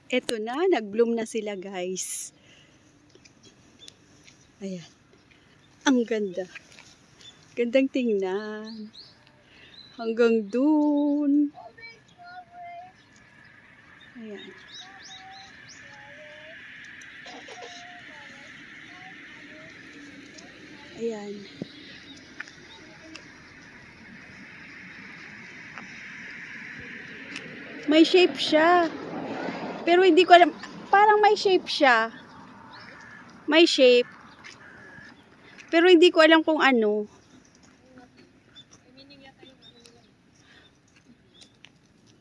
Eto na, nag-bloom na sila guys. Ayan. Ang ganda. Gandang tingnan. Hanggang dun. Ayan. Ayan. May shape siya. Pero hindi ko alam. Parang may shape siya. May shape. Pero hindi ko alam kung ano.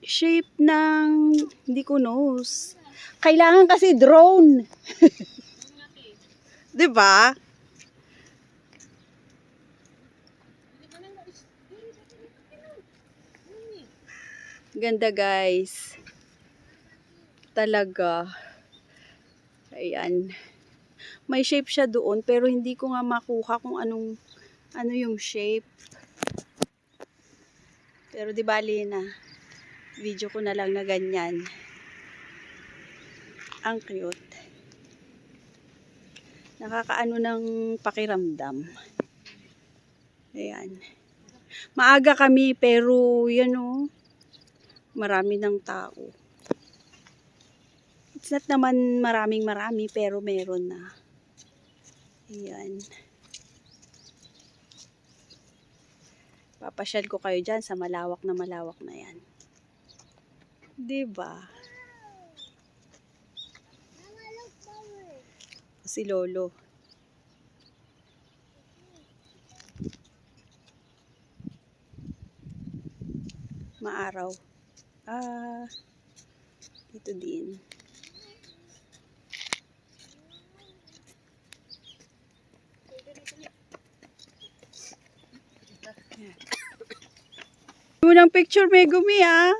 Shape ng hindi ko knows. Kailangan kasi drone. 'Di ba? Ganda guys. Talaga. Ayan. May shape siya doon pero hindi ko nga makuha kung ano yung shape. Pero di bali na. Video ko na lang na ganyan. Ang cute. Nakakaano ng pakiramdam. Ayan. Maaga kami pero yan o. Marami ng tao. It's not naman marami pero meron na. Ayan. Papasyal ko kayo dyan sa malawak na yan. Diba? Si Lolo. Maaraw. Ito din. Unang picture, Megumi, ah.